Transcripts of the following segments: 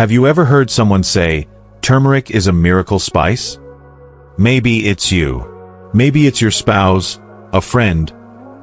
Have you ever heard someone say, turmeric is a miracle spice? Maybe it's you. Maybe it's your spouse, a friend,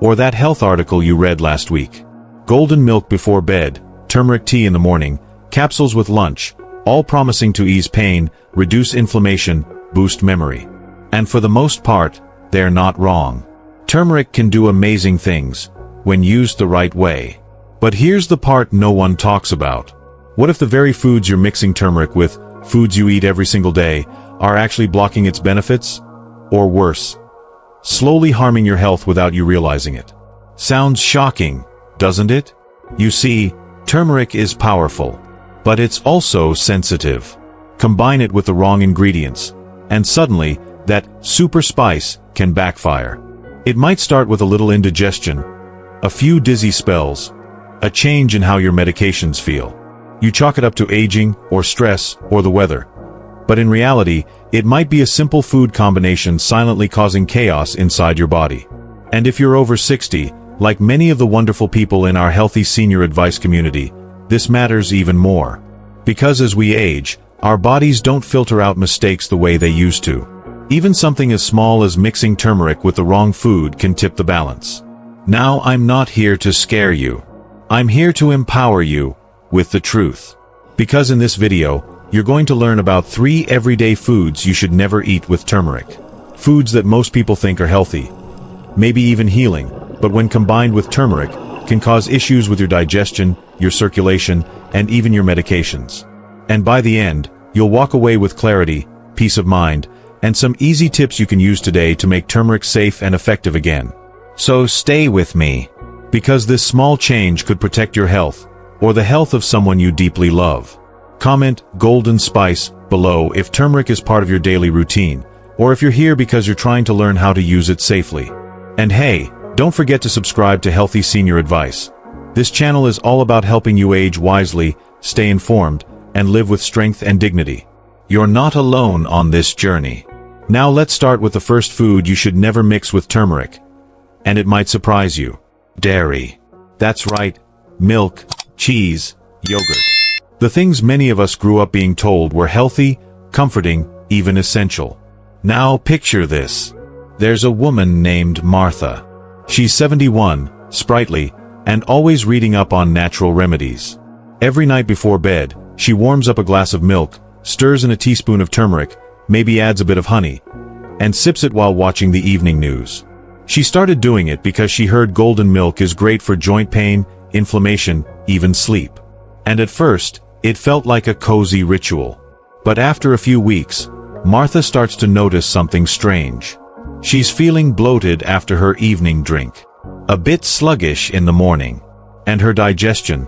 or that health article you read last week. Golden milk before bed, turmeric tea in the morning, capsules with lunch, all promising to ease pain, reduce inflammation, boost memory. And for the most part, they're not wrong. Turmeric can do amazing things, when used the right way. But here's the part no one talks about. What if the very foods you're mixing turmeric with, foods you eat every single day, are actually blocking its benefits? Or worse, slowly harming your health without you realizing it? Sounds shocking, doesn't it? You see, turmeric is powerful, but it's also sensitive. Combine it with the wrong ingredients, and suddenly, that super spice can backfire. It might start with a little indigestion, a few dizzy spells, a change in how your medications feel. You chalk it up to aging, or stress, or the weather. But in reality, it might be a simple food combination silently causing chaos inside your body. And if you're over 60, like many of the wonderful people in our healthy senior advice community, this matters even more. Because as we age, our bodies don't filter out mistakes the way they used to. Even something as small as mixing turmeric with the wrong food can tip the balance. Now, I'm not here to scare you. I'm here to empower you with the truth. Because in this video, you're going to learn about 3 everyday foods you should never eat with turmeric. Foods that most people think are healthy, maybe even healing, but when combined with turmeric, can cause issues with your digestion, your circulation, and even your medications. And by the end, you'll walk away with clarity, peace of mind, and some easy tips you can use today to make turmeric safe and effective again. So stay with me, because this small change could protect your health, or the health of someone you deeply love. Comment golden spice below if turmeric is part of your daily routine, or if you're here because you're trying to learn how to use it safely. And hey, don't forget to subscribe to Healthy Senior Advice. This channel is all about helping you age wisely, stay informed, and live with strength and dignity. You're not alone on this journey. Now let's start with the first food you should never mix with turmeric. And it might surprise you. Dairy. That's right. Milk, cheese, yogurt. The things many of us grew up being told were healthy, comforting, even essential. Now picture this. There's a woman named Martha. She's 71, sprightly, and always reading up on natural remedies. Every night before bed, she warms up a glass of milk, stirs in a teaspoon of turmeric, maybe adds a bit of honey, and sips it while watching the evening news. She started doing it because she heard golden milk is great for joint pain, inflammation, even sleep. And at first, it felt like a cozy ritual. But after a few weeks, Martha starts to notice something strange. She's feeling bloated after her evening drink, a bit sluggish in the morning, and her digestion,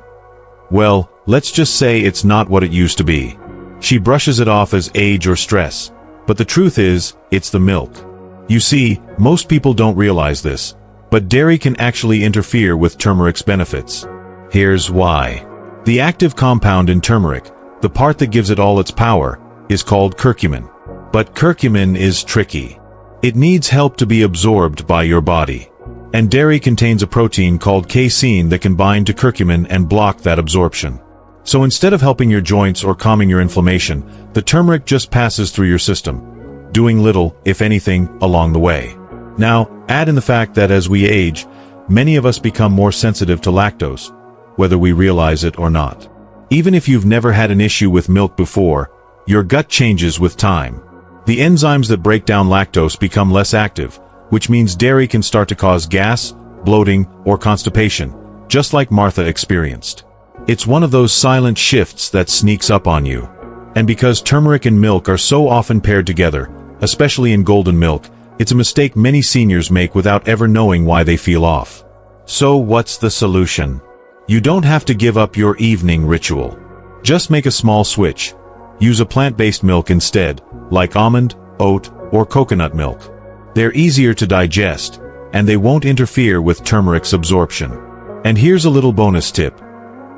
well, let's just say it's not what it used to be. She brushes it off as age or stress, but the truth is, it's the milk. You see, most people don't realize this, but dairy can actually interfere with turmeric's benefits. Here's why. The active compound in turmeric, the part that gives it all its power, is called curcumin. But curcumin is tricky. It needs help to be absorbed by your body. And dairy contains a protein called casein that can bind to curcumin and block that absorption. So instead of helping your joints or calming your inflammation, the turmeric just passes through your system, doing little, if anything, along the way. Now, add in the fact that as we age, many of us become more sensitive to lactose, whether we realize it or not. Even if you've never had an issue with milk before, your gut changes with time. The enzymes that break down lactose become less active, which means dairy can start to cause gas, bloating, or constipation, just like Martha experienced. It's one of those silent shifts that sneaks up on you. And because turmeric and milk are so often paired together, especially in golden milk, it's a mistake many seniors make without ever knowing why they feel off. So what's the solution? You don't have to give up your evening ritual. Just make a small switch. Use a plant-based milk instead, like almond, oat, or coconut milk. They're easier to digest, and they won't interfere with turmeric's absorption. And here's a little bonus tip.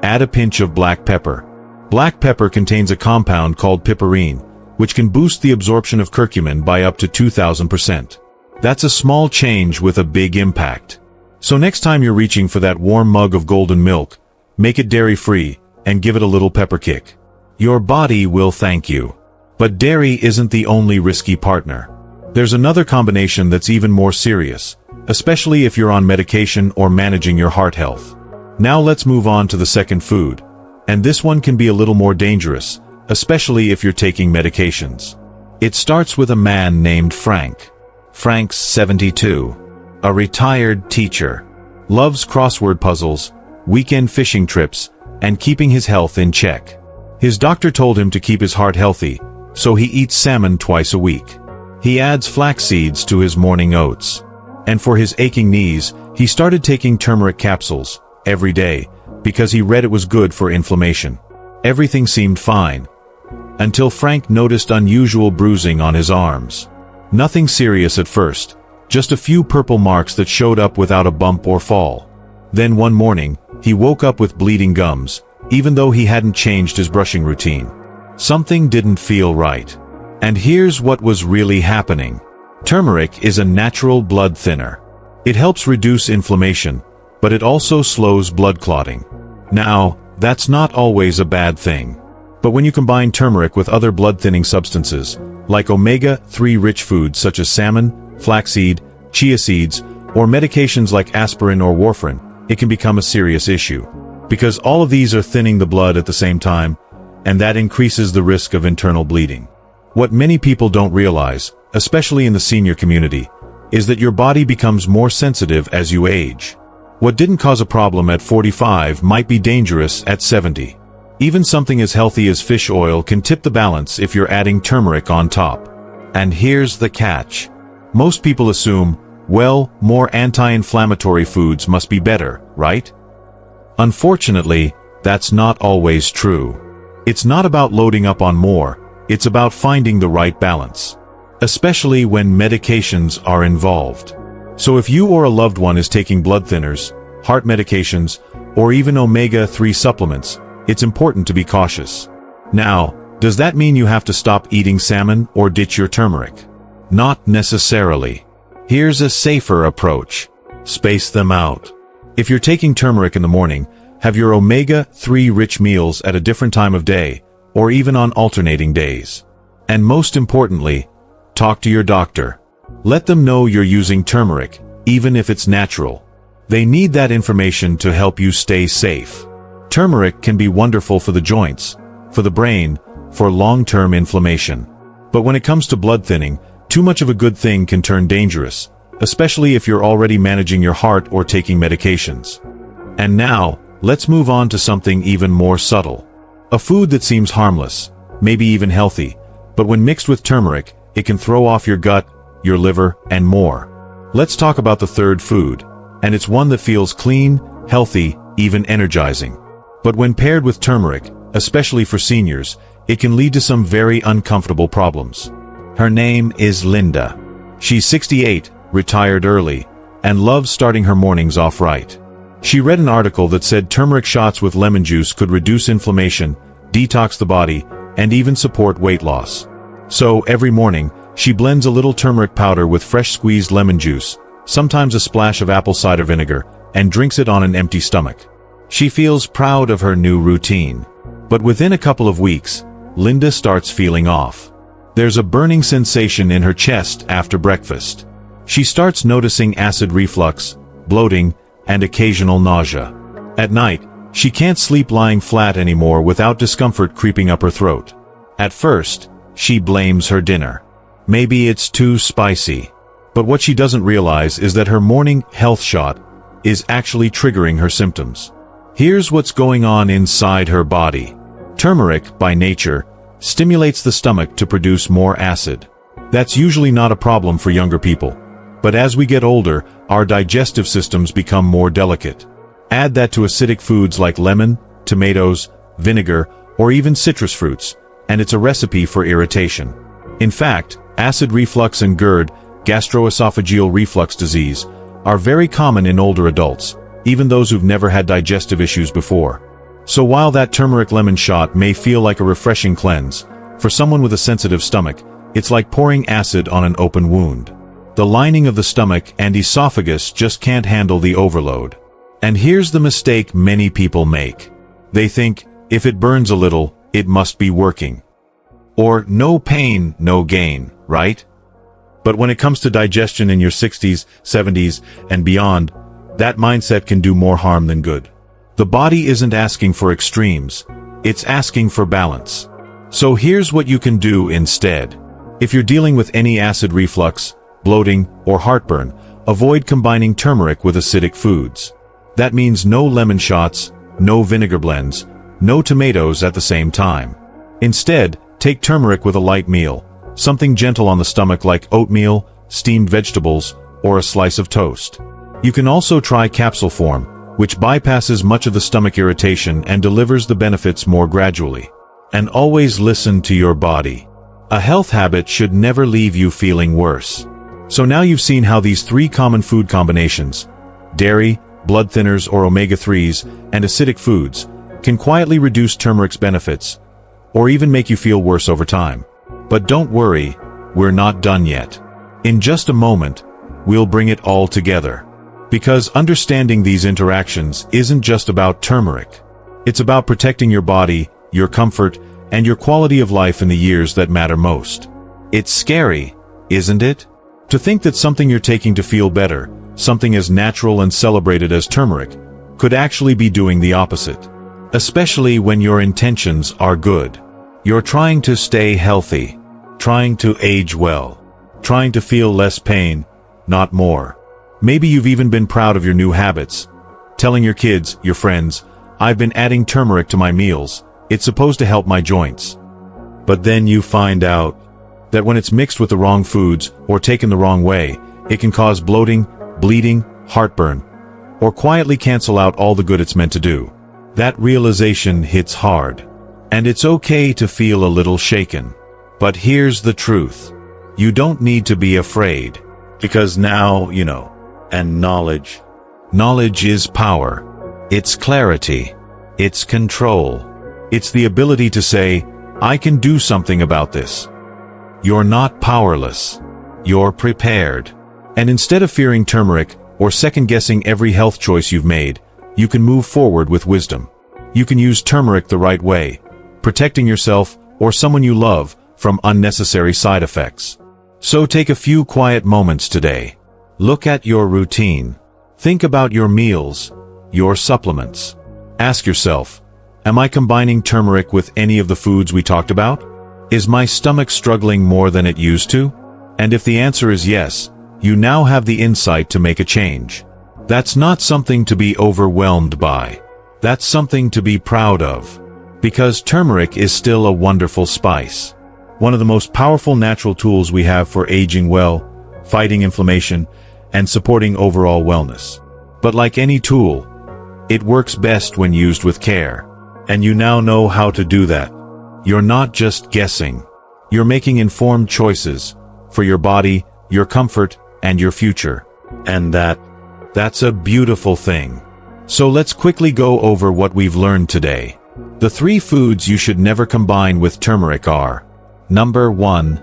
Add a pinch of black pepper. Black pepper contains a compound called piperine, which can boost the absorption of curcumin by up to 2,000%. That's a small change with a big impact. So next time you're reaching for that warm mug of golden milk, make it dairy-free, and give it a little pepper kick. Your body will thank you. But dairy isn't the only risky partner. There's another combination that's even more serious, especially if you're on medication or managing your heart health. Now let's move on to the second food. And this one can be a little more dangerous, especially if you're taking medications. It starts with a man named Frank. Frank's 72. A retired teacher. Loves crossword puzzles, weekend fishing trips, and keeping his health in check. His doctor told him to keep his heart healthy, so he eats salmon twice a week. He adds flax seeds to his morning oats. And for his aching knees, he started taking turmeric capsules every day because he read it was good for inflammation. Everything seemed fine, until Frank noticed unusual bruising on his arms. Nothing serious at first, just a few purple marks that showed up without a bump or fall. Then one morning, he woke up with bleeding gums, even though he hadn't changed his brushing routine. Something didn't feel right. And here's what was really happening. Turmeric is a natural blood thinner. It helps reduce inflammation, but it also slows blood clotting. Now, that's not always a bad thing. But when you combine turmeric with other blood-thinning substances, like omega-3 rich foods such as salmon, flaxseed, chia seeds, or medications like aspirin or warfarin, it can become a serious issue. Because all of these are thinning the blood at the same time, and that increases the risk of internal bleeding. What many people don't realize, especially in the senior community, is that your body becomes more sensitive as you age. What didn't cause a problem at 45 might be dangerous at 70. Even something as healthy as fish oil can tip the balance if you're adding turmeric on top. And here's the catch. Most people assume, well, more anti-inflammatory foods must be better, right? Unfortunately, that's not always true. It's not about loading up on more, it's about finding the right balance. Especially when medications are involved. So if you or a loved one is taking blood thinners, heart medications, or even omega-3 supplements, it's important to be cautious. Now, does that mean you have to stop eating salmon or ditch your turmeric? Not necessarily. Here's a safer approach. Space them out. If you're taking turmeric in the morning, have your omega-3 rich meals at a different time of day, or even on alternating days. And most importantly, talk to your doctor. Let them know you're using turmeric, even if it's natural. They need that information to help you stay safe. Turmeric can be wonderful for the joints, for the brain, for long-term inflammation. But when it comes to blood thinning, too much of a good thing can turn dangerous, especially if you're already managing your heart or taking medications. And now, let's move on to something even more subtle. A food that seems harmless, maybe even healthy, but when mixed with turmeric, it can throw off your gut, your liver, and more. Let's talk about the third food, and it's one that feels clean, healthy, even energizing. But when paired with turmeric, especially for seniors, it can lead to some very uncomfortable problems. Her name is Linda. She's 68, retired early, and loves starting her mornings off right. She read an article that said turmeric shots with lemon juice could reduce inflammation, detox the body, and even support weight loss. So, every morning, she blends a little turmeric powder with fresh squeezed lemon juice, sometimes a splash of apple cider vinegar, and drinks it on an empty stomach. She feels proud of her new routine. But within a couple of weeks, Linda starts feeling off. There's a burning sensation in her chest after breakfast. She starts noticing acid reflux, bloating, and occasional nausea. At night, she can't sleep lying flat anymore without discomfort creeping up her throat. At first, she blames her dinner. Maybe it's too spicy. But what she doesn't realize is that her morning health shot is actually triggering her symptoms. Here's what's going on inside her body. Turmeric, by nature, stimulates the stomach to produce more acid. That's usually not a problem for younger people. But as we get older, our digestive systems become more delicate. Add that to acidic foods like lemon, tomatoes, vinegar, or even citrus fruits, and it's a recipe for irritation. In fact, acid reflux and GERD, gastroesophageal reflux disease, are very common in older adults, even those who've never had digestive issues before. So while that turmeric lemon shot may feel like a refreshing cleanse, for someone with a sensitive stomach, it's like pouring acid on an open wound. The lining of the stomach and esophagus just can't handle the overload. And here's the mistake many people make. They think, if it burns a little, it must be working. Or no pain, no gain, right? But when it comes to digestion in your 60s, 70s, and beyond, that mindset can do more harm than good. The body isn't asking for extremes, it's asking for balance. So here's what you can do instead. If you're dealing with any acid reflux, bloating, or heartburn, avoid combining turmeric with acidic foods. That means no lemon shots, no vinegar blends, no tomatoes at the same time. Instead, take turmeric with a light meal, something gentle on the stomach like oatmeal, steamed vegetables, or a slice of toast. You can also try capsule form, which bypasses much of the stomach irritation and delivers the benefits more gradually. And always listen to your body. A health habit should never leave you feeling worse. So now you've seen how these 3 common food combinations, dairy, blood thinners or omega-3s, and acidic foods, can quietly reduce turmeric's benefits, or even make you feel worse over time. But don't worry, we're not done yet. In just a moment, we'll bring it all together. Because understanding these interactions isn't just about turmeric. It's about protecting your body, your comfort, and your quality of life in the years that matter most. It's scary, isn't it? To think that something you're taking to feel better, something as natural and celebrated as turmeric, could actually be doing the opposite. Especially when your intentions are good. You're trying to stay healthy, trying to age well, trying to feel less pain, not more. Maybe you've even been proud of your new habits, telling your kids, your friends, "I've been adding turmeric to my meals, it's supposed to help my joints." But then you find out that when it's mixed with the wrong foods or taken the wrong way, it can cause bloating, bleeding, heartburn, or quietly cancel out all the good it's meant to do. That realization hits hard. And it's okay to feel a little shaken. But here's the truth. You don't need to be afraid. Because now, you know. And knowledge. Knowledge is power. It's clarity. It's control. It's the ability to say, I can do something about this. You're not powerless. You're prepared. And instead of fearing turmeric, or second-guessing every health choice you've made, you can move forward with wisdom. You can use turmeric the right way, protecting yourself or someone you love from unnecessary side effects. So take a few quiet moments today. Look at your routine. Think about your meals, your supplements. Ask yourself, am I combining turmeric with any of the foods we talked about? Is my stomach struggling more than it used to? And if the answer is yes, you now have the insight to make a change. That's not something to be overwhelmed by. That's something to be proud of. Because turmeric is still a wonderful spice. One of the most powerful natural tools we have for aging well, fighting inflammation, and supporting overall wellness. But like any tool, it works best when used with care. And you now know how to do that. You're not just guessing. You're making informed choices for your body, your comfort, and your future. And that's a beautiful thing. So let's quickly go over what we've learned today. The 3 foods you should never combine with turmeric are: Number 1.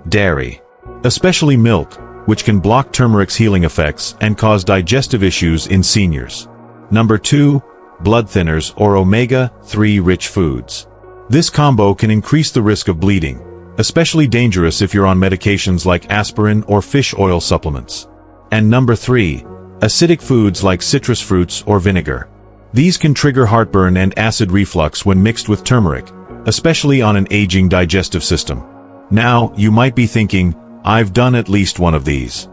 Dairy. Especially milk, which can block turmeric's healing effects and cause digestive issues in seniors. Number 2. Blood thinners or omega-3 rich foods. This combo can increase the risk of bleeding, especially dangerous if you're on medications like aspirin or fish oil supplements. And number 3. Acidic foods like citrus fruits or vinegar. These can trigger heartburn and acid reflux when mixed with turmeric, especially on an aging digestive system. Now, you might be thinking, I've done at least one of these.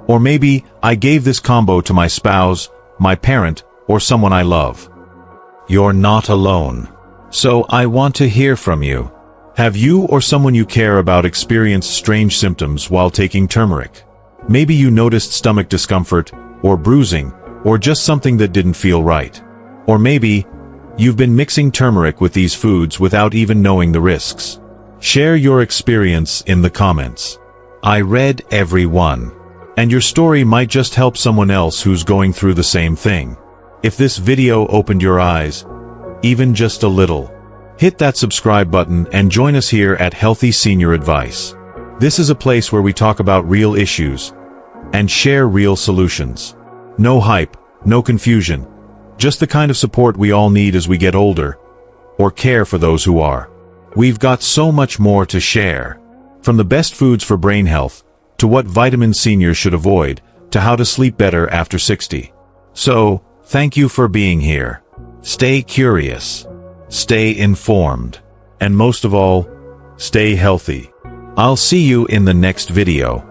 Or maybe, I gave this combo to my spouse, my parent, or someone I love. You're not alone. So I want to hear from you. Have you or someone you care about experienced strange symptoms while taking turmeric? Maybe you noticed stomach discomfort, or bruising, or just something that didn't feel right. Or maybe, you've been mixing turmeric with these foods without even knowing the risks. Share your experience in the comments. I read every one. And your story might just help someone else who's going through the same thing. If this video opened your eyes, even just a little, hit that subscribe button and join us here at Healthy Senior Advice. This is a place where we talk about real issues and share real solutions. No hype, no confusion, just the kind of support we all need as we get older, or care for those who are. We've got so much more to share. From the best foods for brain health, to what vitamins seniors should avoid, to how to sleep better after 60. So, thank you for being here. Stay curious. Stay informed. And most of all, stay healthy. I'll see you in the next video.